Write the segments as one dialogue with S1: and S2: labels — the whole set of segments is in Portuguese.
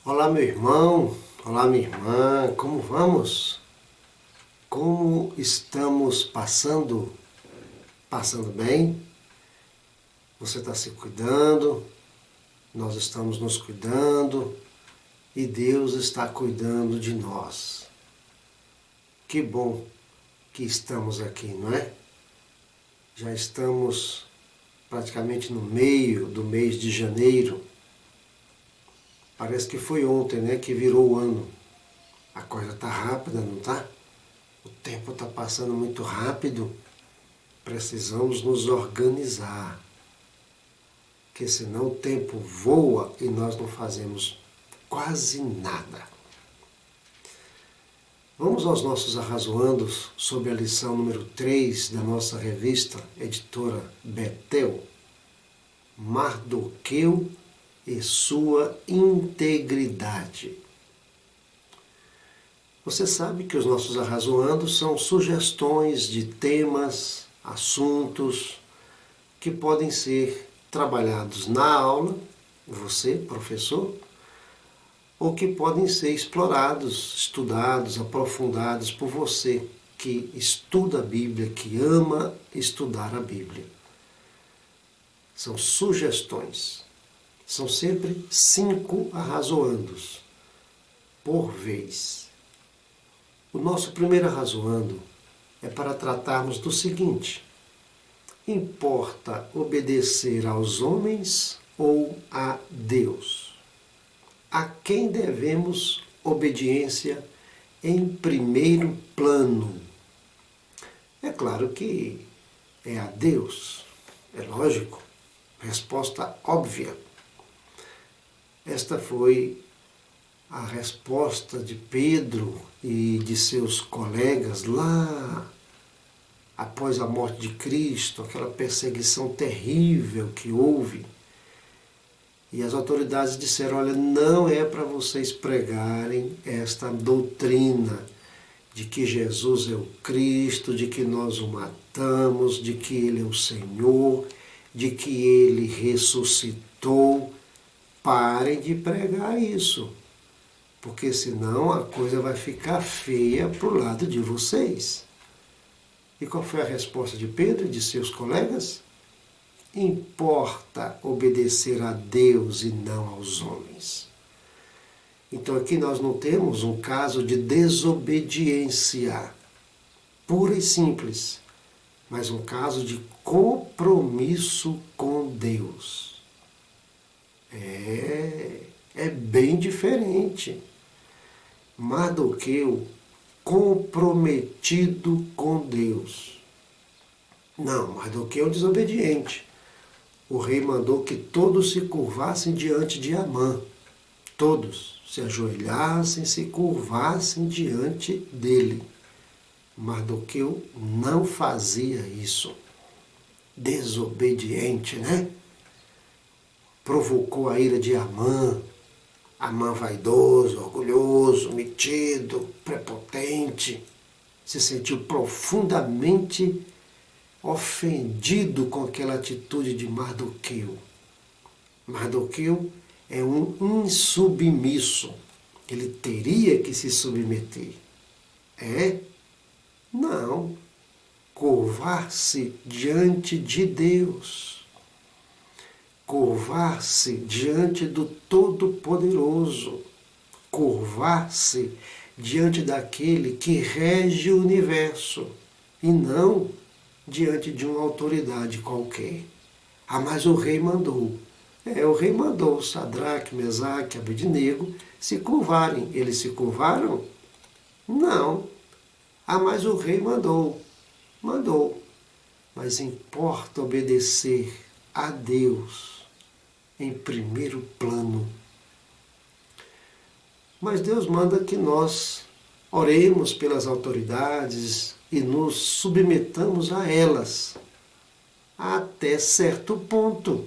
S1: Olá, meu irmão, olá, minha irmã, como vamos? Como estamos passando? Passando bem? Você está se cuidando, nós estamos nos cuidando e Deus está cuidando de nós. Que bom que estamos aqui, não é? Já estamos praticamente no meio do mês de janeiro. Parece que foi ontem, né, que virou o ano. A coisa tá rápida, não tá? O tempo está passando muito rápido. Precisamos nos organizar, porque senão o tempo voa e nós não fazemos quase nada. Vamos aos nossos arrazoandos sobre a lição número 3 da nossa revista editora Betel, Mardoqueu e sua integridade. Você sabe que os nossos arrazoandos são sugestões de temas, assuntos que podem ser trabalhados na aula, você, professor, ou que podem ser explorados, estudados, aprofundados por você que estuda a Bíblia, que ama estudar a Bíblia. São sugestões. São sempre 5 arrazoandos por vez. O nosso primeiro arrazoando é para tratarmos do seguinte: importa obedecer aos homens ou a Deus? A quem devemos obediência em primeiro plano? É claro que é a Deus, é lógico, resposta óbvia. Esta foi a resposta de Pedro e de seus colegas lá após a morte de Cristo, aquela perseguição terrível que houve. E as autoridades disseram: olha, não é para vocês pregarem esta doutrina de que Jesus é o Cristo, de que nós o matamos, de que Ele é o Senhor, de que Ele ressuscitou. Parem de pregar isso, porque senão a coisa vai ficar feia para o lado de vocês. E qual foi a resposta de Pedro e de seus colegas? Importa obedecer a Deus e não aos homens. Então aqui nós não temos um caso de desobediência pura e simples, mas um caso de compromisso com Deus. É bem diferente. Mardoqueu comprometido com Deus. Não, Mardoqueu é um desobediente. O rei mandou que todos se curvassem diante de Amã. Todos se ajoelhassem, se curvassem diante dele. Mardoqueu não fazia isso. Desobediente, né? Provocou a ira de Amã. Amã vaidoso, orgulhoso, metido, prepotente. Se sentiu profundamente ofendido com aquela atitude de Mardoqueu. Mardoqueu é um insubmisso. Ele teria que se submeter. É? Não. Curvar-se diante de Deus. Curvar-se diante do Todo-Poderoso. Curvar-se diante daquele que rege o universo. E não diante de uma autoridade qualquer. Ah, mas o rei mandou. O rei mandou Sadraque, Mesaque, Abednego se curvarem. Eles se curvaram? Não. Ah, mas o rei mandou. Mandou. Mas importa obedecer a Deus em primeiro plano. Mas Deus manda que nós oremos pelas autoridades e nos submetamos a elas, até certo ponto.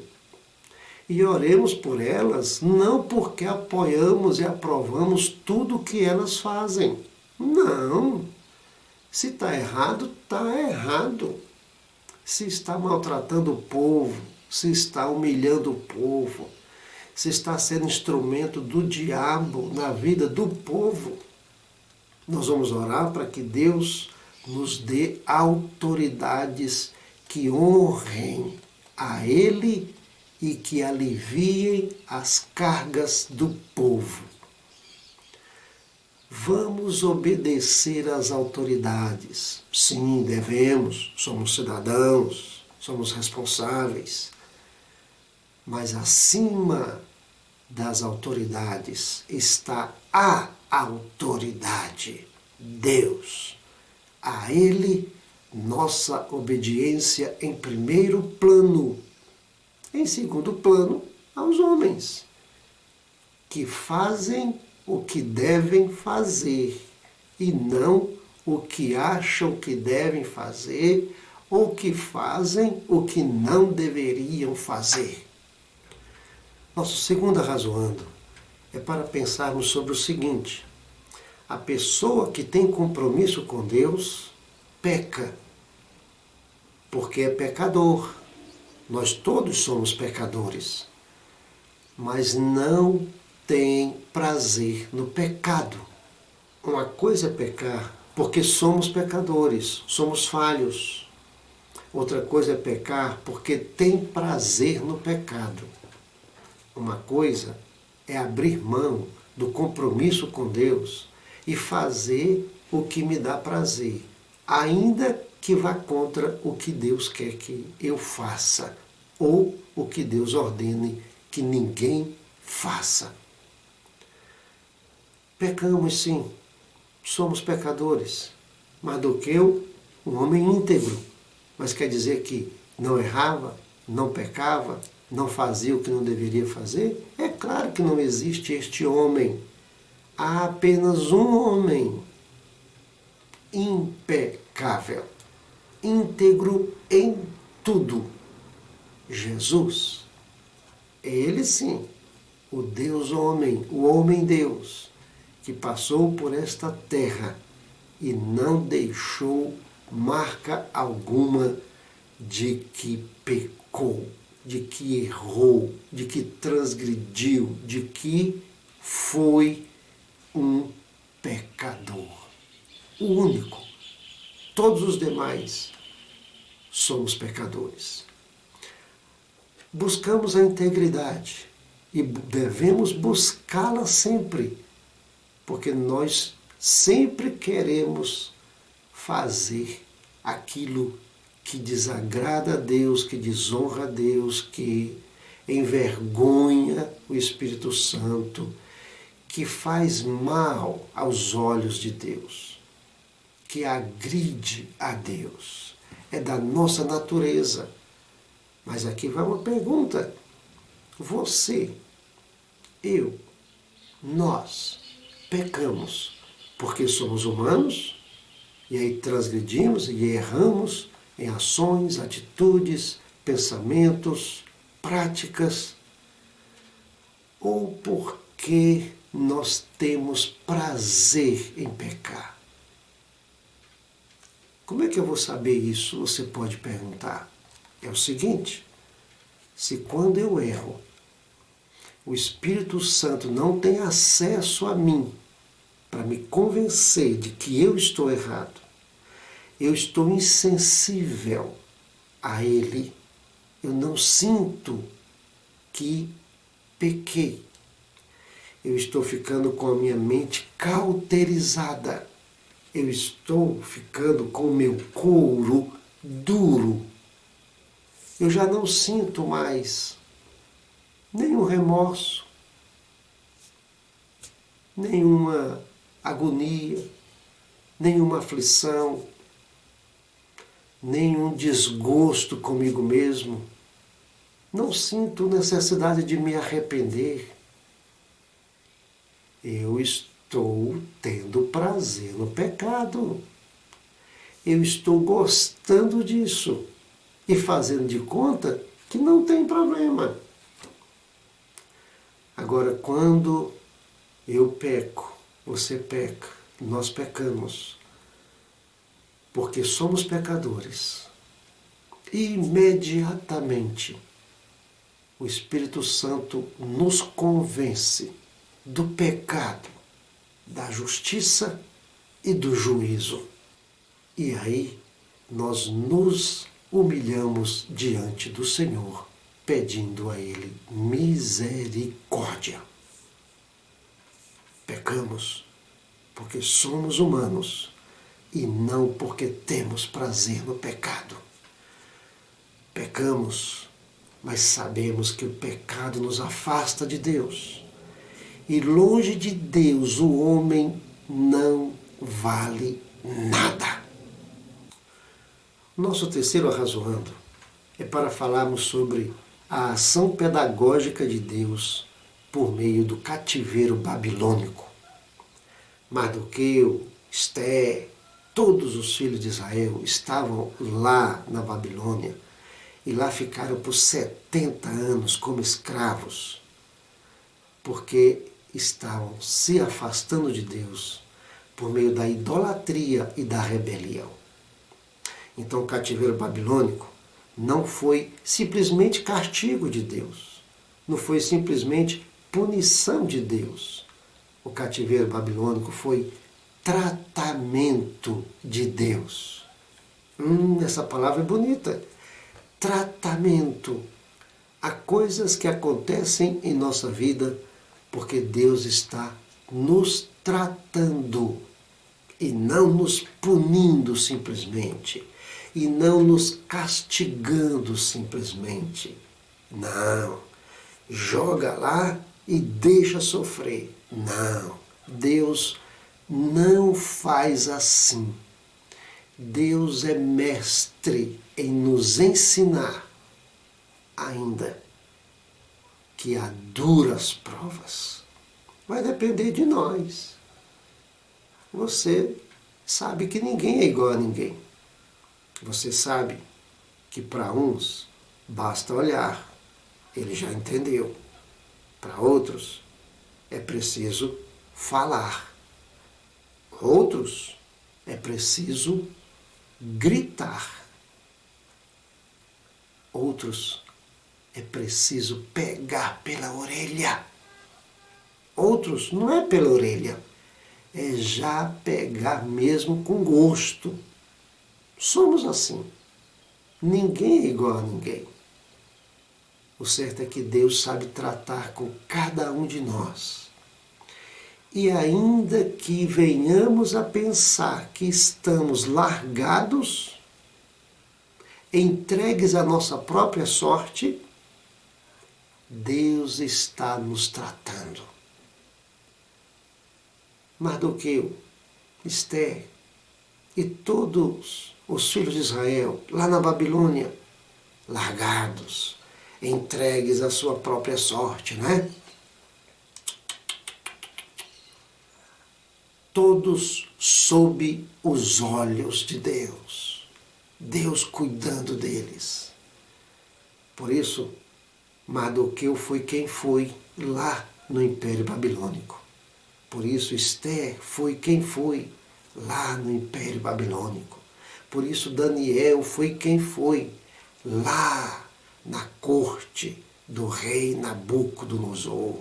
S1: E oremos por elas não porque apoiamos e aprovamos tudo o que elas fazem. Não. Se está errado, está errado. Se está maltratando o povo, se está humilhando o povo, se está sendo instrumento do diabo na vida do povo. Nós vamos orar para que Deus nos dê autoridades que honrem a Ele e que aliviem as cargas do povo. Vamos obedecer às autoridades. Sim, devemos, somos cidadãos, somos responsáveis. Mas acima das autoridades está a autoridade, Deus. A Ele, nossa obediência em primeiro plano. Em segundo plano, aos homens, que fazem o que devem fazer e não o que acham que devem fazer ou que fazem o que não deveriam fazer. Nosso segundo arrazoando é para pensarmos sobre o seguinte: a pessoa que tem compromisso com Deus peca, porque é pecador. Nós todos somos pecadores, mas não tem prazer no pecado. Uma coisa é pecar, porque somos pecadores, somos falhos. Outra coisa é pecar, porque tem prazer no pecado. Uma coisa é abrir mão do compromisso com Deus e fazer o que me dá prazer, ainda que vá contra o que Deus quer que eu faça, ou o que Deus ordene que ninguém faça. Pecamos sim, somos pecadores, mas do que eu, um homem íntegro. Mas quer dizer que não errava, não pecava, não fazia o que não deveria fazer? É claro que não existe este homem. Há apenas um homem impecável, íntegro em tudo. Jesus. Ele sim, o Deus homem, o homem-deus, que passou por esta terra e não deixou marca alguma de que pecou, de que errou, de que transgrediu, de que foi um pecador. O único. Todos os demais somos pecadores. Buscamos a integridade e devemos buscá-la sempre, porque nós sempre queremos fazer aquilo que desagrada a Deus, que desonra a Deus, que envergonha o Espírito Santo, que faz mal aos olhos de Deus, que agride a Deus. É da nossa natureza. Mas aqui vai uma pergunta. Você, eu, nós pecamos porque somos humanos e aí transgredimos e erramos em ações, atitudes, pensamentos, práticas, ou porque nós temos prazer em pecar? Como é que eu vou saber isso? Você pode perguntar. É o seguinte: se quando eu erro, o Espírito Santo não tem acesso a mim para me convencer de que eu estou errado, eu estou insensível a Ele, eu não sinto que pequei, eu estou ficando com a minha mente cauterizada, eu estou ficando com o meu couro duro. Eu já não sinto mais nenhum remorso, nenhuma agonia, nenhuma aflição, nenhum desgosto comigo mesmo. Não sinto necessidade de me arrepender. Eu estou tendo prazer no pecado. Eu estou gostando disso e fazendo de conta que não tem problema. Agora, quando eu peco, você peca, nós pecamos, porque somos pecadores, imediatamente o Espírito Santo nos convence do pecado, da justiça e do juízo. E aí nós nos humilhamos diante do Senhor, pedindo a Ele misericórdia. Pecamos porque somos humanos e não porque temos prazer no pecado. Pecamos, mas sabemos que o pecado nos afasta de Deus. E longe de Deus o homem não vale nada. Nosso terceiro arrazoando é para falarmos sobre a ação pedagógica de Deus por meio do cativeiro babilônico. Mardoqueu, Esther, todos os filhos de Israel estavam lá na Babilônia e lá ficaram por 70 anos como escravos, porque estavam se afastando de Deus por meio da idolatria e da rebelião. Então o cativeiro babilônico não foi simplesmente castigo de Deus, não foi simplesmente punição de Deus. O cativeiro babilônico foi tratamento de Deus. Essa palavra é bonita. Tratamento. Há coisas que acontecem em nossa vida porque Deus está nos tratando e não nos punindo simplesmente, e não nos castigando simplesmente. Não. Joga lá e deixa sofrer. Não. Deus não faz assim. Deus é mestre em nos ensinar, ainda que há duras provas. Vai depender de nós. Você sabe que ninguém é igual a ninguém. Você sabe que para uns basta olhar, ele já entendeu. Para outros é preciso falar. Outros é preciso gritar. Outros é preciso pegar pela orelha. Outros não é pela orelha, é já pegar mesmo com gosto. Somos assim. Ninguém é igual a ninguém. O certo é que Deus sabe tratar com cada um de nós. E ainda que venhamos a pensar que estamos largados, entregues à nossa própria sorte, Deus está nos tratando. Mardoqueu, Esther e todos os filhos de Israel, lá na Babilônia, largados, entregues à sua própria sorte, né? Todos sob os olhos de Deus, Deus cuidando deles. Por isso, Mardoqueu foi quem foi lá no Império Babilônico. Por isso, Esther foi quem foi lá no Império Babilônico. Por isso, Daniel foi quem foi lá na corte do rei Nabucodonosor.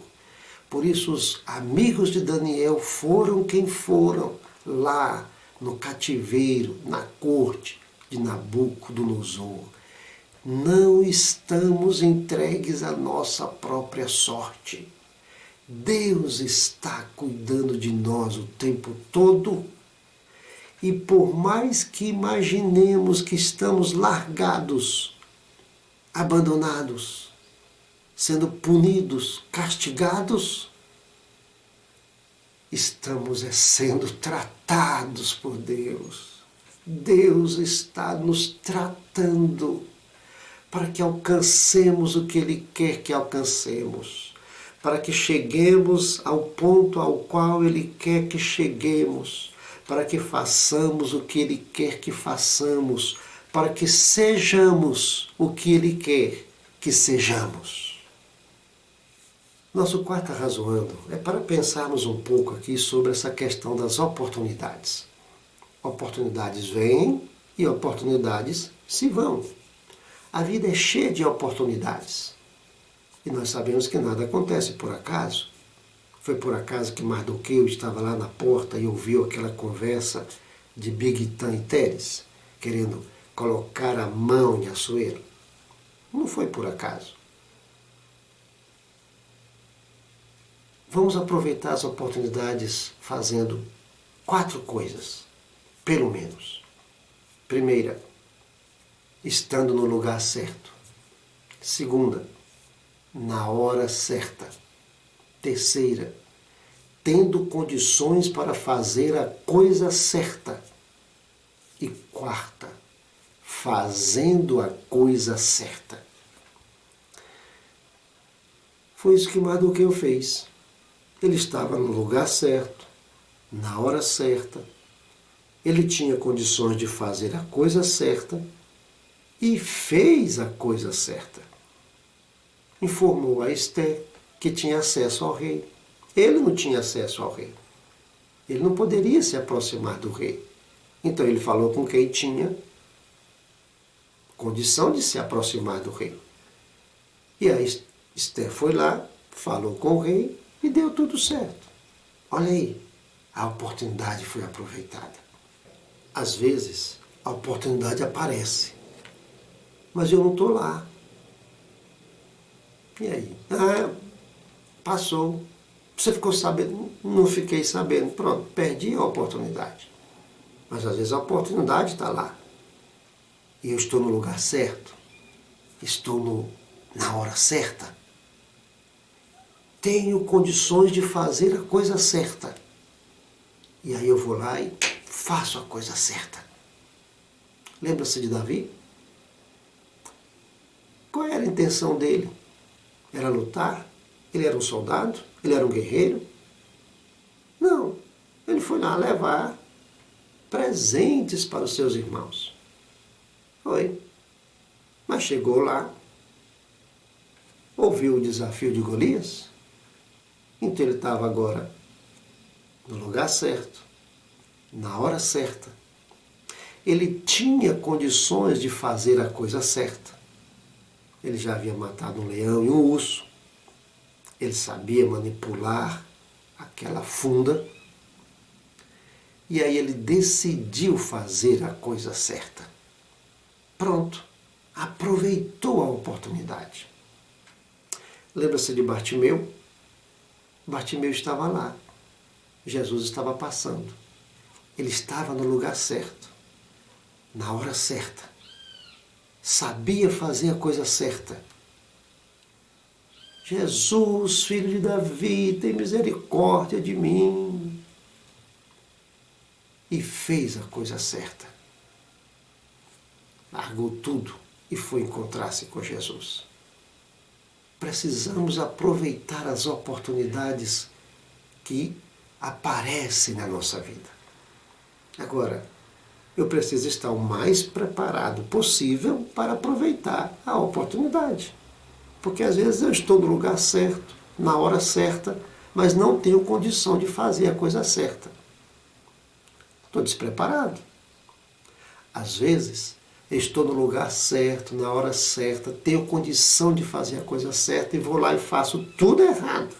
S1: Por isso, os amigos de Daniel foram quem foram lá no cativeiro, na corte de Nabucodonosor. Não estamos entregues à nossa própria sorte. Deus está cuidando de nós o tempo todo. E por mais que imaginemos que estamos largados, abandonados, sendo punidos, castigados, estamos sendo tratados por Deus. Deus está nos tratando para que alcancemos o que Ele quer que alcancemos, para que cheguemos ao ponto ao qual Ele quer que cheguemos, para que façamos o que Ele quer que façamos, para que sejamos o que Ele quer que sejamos. Nosso quarto arrazoando é para pensarmos um pouco aqui sobre essa questão das oportunidades. Oportunidades vêm e oportunidades se vão. A vida é cheia de oportunidades. E nós sabemos que nada acontece por acaso. Foi por acaso que Mardoqueu estava lá na porta e ouviu aquela conversa de Bigtan e Teres, querendo colocar a mão em Assuero? Não foi por acaso. Vamos aproveitar as oportunidades fazendo 4 coisas, pelo menos. Primeira, estando no lugar certo. Segunda, na hora certa. Terceira, tendo condições para fazer a coisa certa. E quarta, fazendo a coisa certa. Foi isso que Mardoqueu fez. Ele estava no lugar certo, na hora certa. Ele tinha condições de fazer a coisa certa e fez a coisa certa. Informou a Ester que tinha acesso ao rei. Ele não tinha acesso ao rei. Ele não poderia se aproximar do rei. Então ele falou com quem tinha condição de se aproximar do rei. E a Ester foi lá, falou com o rei e deu tudo certo. Olha aí, a oportunidade foi aproveitada. Às vezes, a oportunidade aparece, mas eu não estou lá. E aí? Passou. Você ficou sabendo? Não fiquei sabendo. Pronto, perdi a oportunidade. Mas às vezes a oportunidade está lá. E eu estou no lugar certo. Estou na hora certa. Tenho condições de fazer a coisa certa. E aí eu vou lá e faço a coisa certa. Lembra-se de Davi? Qual era a intenção dele? Era lutar? Ele era um soldado? Ele era um guerreiro? Não. Ele foi lá levar presentes para os seus irmãos. Foi. Mas chegou lá, ouviu o desafio de Golias. Então ele estava agora no lugar certo, na hora certa. Ele tinha condições de fazer a coisa certa. Ele já havia matado um leão e um urso. Ele sabia manipular aquela funda. E aí ele decidiu fazer a coisa certa. Pronto. Aproveitou a oportunidade. Lembra-se de Bartimeu? Bartimeu estava lá. Jesus estava passando. Ele estava no lugar certo, na hora certa. Sabia fazer a coisa certa. Jesus, filho de Davi, tem misericórdia de mim. E fez a coisa certa. Largou tudo e foi encontrar-se com Jesus. Precisamos aproveitar as oportunidades que aparecem na nossa vida. Agora, eu preciso estar o mais preparado possível para aproveitar a oportunidade. Porque às vezes eu estou no lugar certo, na hora certa, mas não tenho condição de fazer a coisa certa. Estou despreparado. Às vezes, eu estou no lugar certo, na hora certa, tenho condição de fazer a coisa certa e vou lá e faço tudo errado.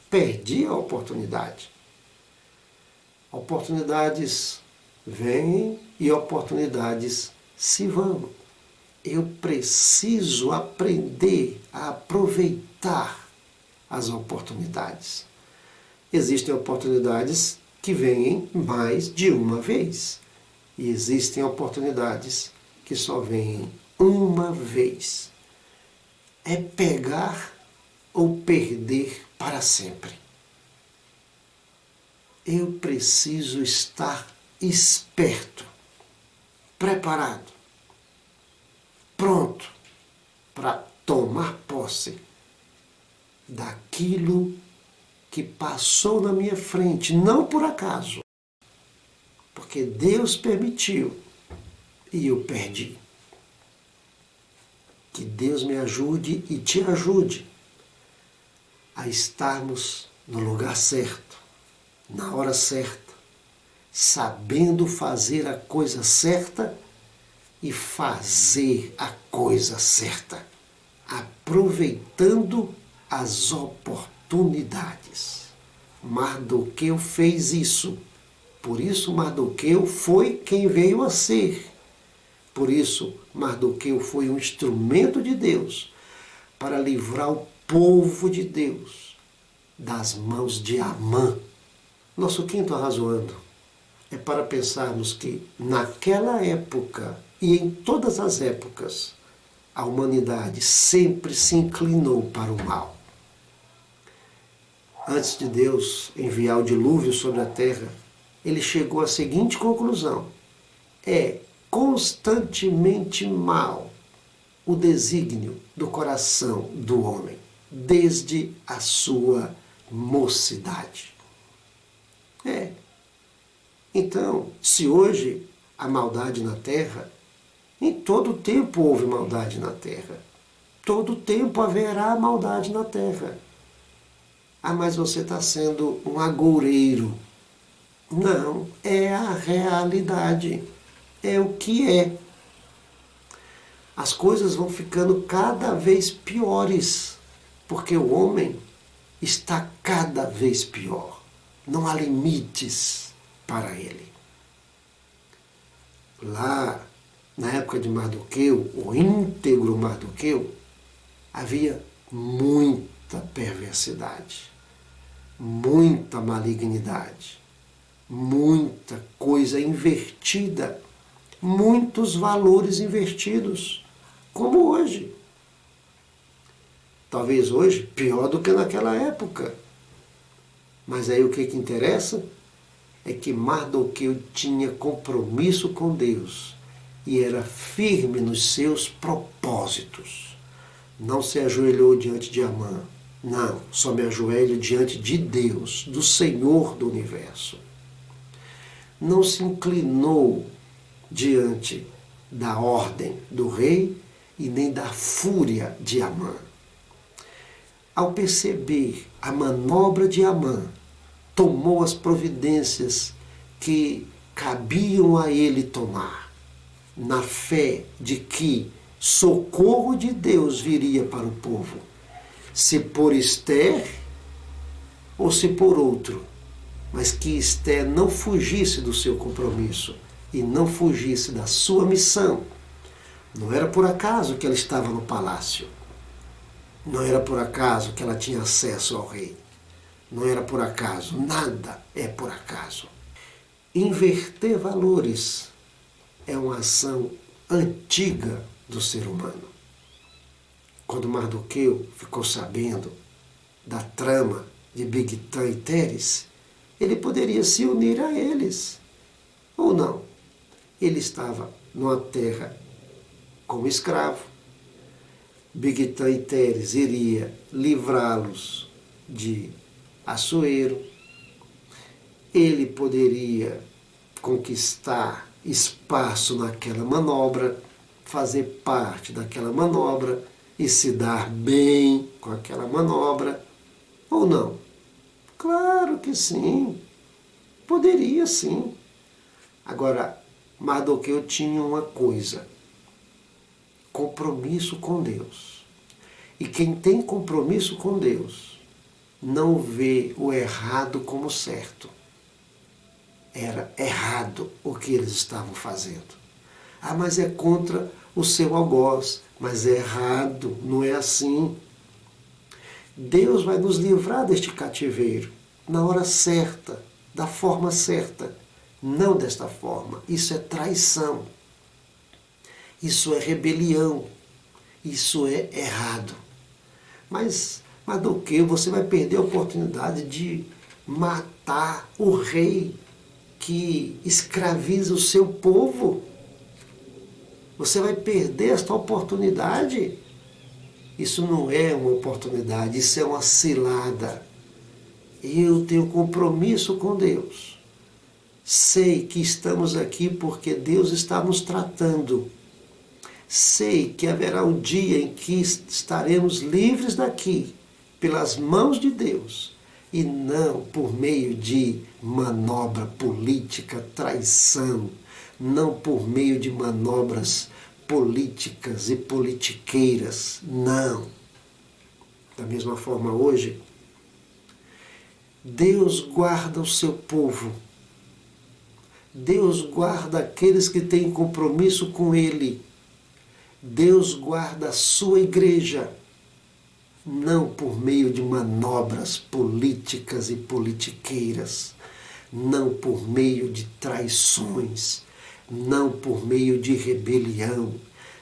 S1: Perdi a oportunidade. Oportunidades vêm e oportunidades se vão. Eu preciso aprender a aproveitar as oportunidades. Existem oportunidades que vêm mais de uma vez. E existem oportunidades que só vêm uma vez. É pegar ou perder para sempre. Eu preciso estar esperto, preparado, pronto para tomar posse daquilo que passou na minha frente, não por acaso, porque Deus permitiu e eu perdi. Que Deus me ajude e te ajude a estarmos no lugar certo, na hora certa, sabendo fazer a coisa certa e fazer a coisa certa. aproveitando as oportunidades. Mardoqueu fez isso. Por isso Mardoqueu foi quem veio a ser. Por isso Mardoqueu foi um instrumento de Deus para livrar o povo de Deus das mãos de Amã. Nosso quinto arrazoando é para pensarmos que naquela época e em todas as épocas a humanidade sempre se inclinou para o mal. Antes de Deus enviar o dilúvio sobre a terra, ele chegou à seguinte conclusão: é constantemente mal o desígnio do coração do homem, desde a sua mocidade. Então, se hoje há maldade na terra, em todo tempo houve maldade na terra. Todo tempo haverá maldade na terra. Ah, mas você está sendo um agoureiro. Não, é a realidade. É o que é. As coisas vão ficando cada vez piores, porque o homem está cada vez pior. Não há limites para ele. Lá, na época de Mardoqueu, o íntegro Mardoqueu, havia muita perversidade, muita malignidade, muita coisa invertida, muitos valores invertidos, como hoje. Talvez hoje pior do que naquela época. Mas aí o que interessa é que Mardoqueu tinha compromisso com Deus e era firme nos seus propósitos. Não se ajoelhou diante de Amã. Não, só me ajoelho diante de Deus, do Senhor do universo. Não se inclinou diante da ordem do rei e nem da fúria de Amã. Ao perceber a manobra de Amã, tomou as providências que cabiam a ele tomar, na fé de que socorro de Deus viria para o povo, se por Ester ou se por outro, mas que Ester não fugisse do seu compromisso e não fugisse da sua missão. Não era por acaso que ela estava no palácio. Não era por acaso que ela tinha acesso ao rei. Não era por acaso. Nada é por acaso. Inverter valores é uma ação antiga do ser humano. Quando Mardoqueu ficou sabendo da trama de Bigtã e Teres, ele poderia se unir a eles. Ou não. Ele estava numa terra como escravo. Bigtã e Teres iria livrá-los de Assuero. Ele poderia conquistar espaço naquela manobra, fazer parte daquela manobra e se dar bem com aquela manobra. Ou não? Claro que sim. Poderia sim. Agora, Mardoqueu tinha uma coisa: compromisso com Deus. E quem tem compromisso com Deus não vê o errado como certo. Era errado o que eles estavam fazendo. Ah, mas é contra o seu algoz. Mas é errado, não é assim. Deus vai nos livrar deste cativeiro na hora certa, da forma certa. Não desta forma. Isso é traição. Isso é rebelião. Isso é errado. Mas do que? Você vai perder a oportunidade de matar o rei que escraviza o seu povo. Você vai perder esta oportunidade. Isso não é uma oportunidade, isso é uma cilada. Eu tenho compromisso com Deus. Sei que estamos aqui porque Deus está nos tratando. Sei que haverá um dia em que estaremos livres daqui, pelas mãos de Deus, e não por meio de manobra política, traição, não por meio de manobras políticas e politiqueiras, não. Da mesma forma hoje, Deus guarda o seu povo. Deus guarda aqueles que têm compromisso com Ele. Deus guarda a sua igreja, não por meio de manobras políticas e politiqueiras, não por meio de traições, não por meio de rebelião,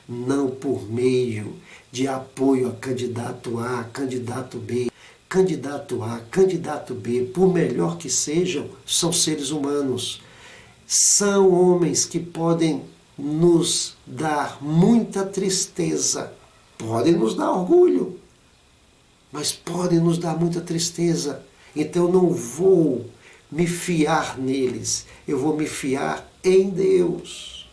S1: não por meio de apoio a candidato A, candidato B, candidato A, candidato B, por melhor que sejam, são seres humanos. São homens que podem nos dar muita tristeza, podem nos dar orgulho, mas podem nos dar muita tristeza. Então eu não vou me fiar neles, eu vou me fiar em Deus.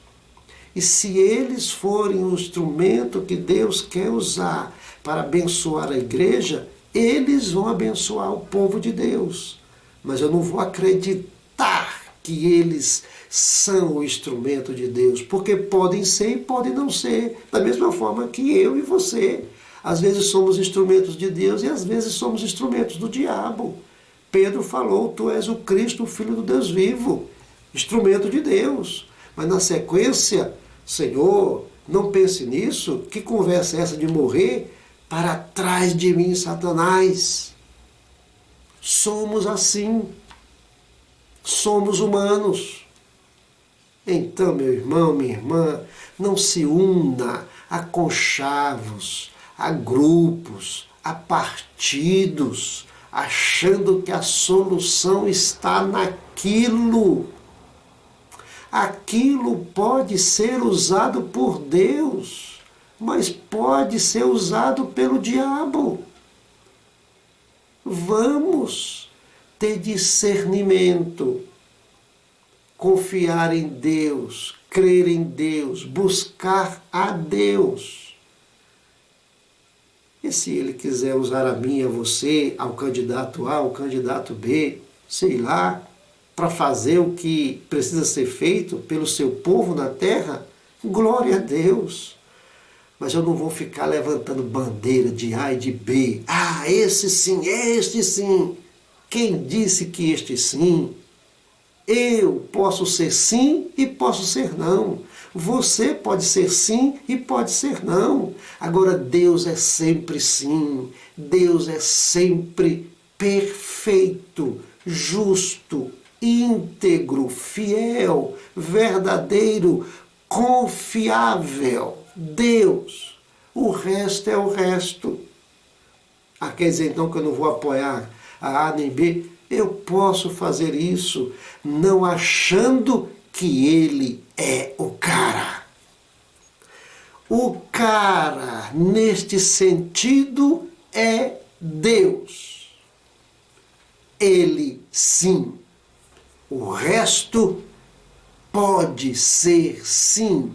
S1: E se eles forem o instrumento que Deus quer usar para abençoar a igreja, eles vão abençoar o povo de Deus. Mas eu não vou acreditar que eles são o instrumento de Deus, porque podem ser e podem não ser, da mesma forma que eu e você. Às vezes somos instrumentos de Deus e às vezes somos instrumentos do diabo. Pedro falou, tu és o Cristo, o Filho do Deus vivo, instrumento de Deus. Mas na sequência, Senhor, não pense nisso, que conversa é essa de morrer? Para trás de mim, Satanás. Somos assim. Somos humanos. Então, meu irmão, minha irmã, não se una a conchavos, a grupos, a partidos, achando que a solução está naquilo. Aquilo pode ser usado por Deus, mas pode ser usado pelo diabo. Vamos ter discernimento, confiar em Deus, crer em Deus, buscar a Deus. E se Ele quiser usar a mim, a você, ao candidato A, ao candidato B, sei lá, para fazer o que precisa ser feito pelo seu povo na terra, glória a Deus. Mas eu não vou ficar levantando bandeira de A e de B. Ah, esse sim, este sim. Quem disse que este sim? Eu posso ser sim e posso ser não. Você pode ser sim e pode ser não. Agora, Deus é sempre sim. Deus é sempre perfeito, justo, íntegro, fiel, verdadeiro, confiável. Deus. O resto é o resto. Ah, quer dizer então que eu não vou apoiar a A nem B? Eu posso fazer isso não achando que ele é o cara. O cara, neste sentido, é Deus. Ele sim. O resto pode ser sim.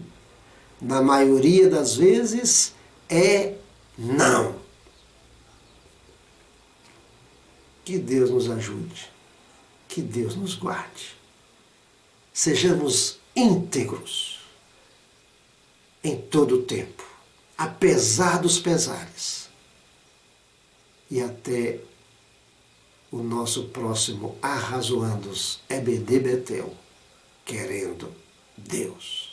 S1: Na maioria das vezes é não. Que Deus nos ajude. Que Deus nos guarde. Sejamos íntegros em todo o tempo, apesar dos pesares. E até o nosso próximo Arrazoandos EBD Betel, querendo Deus.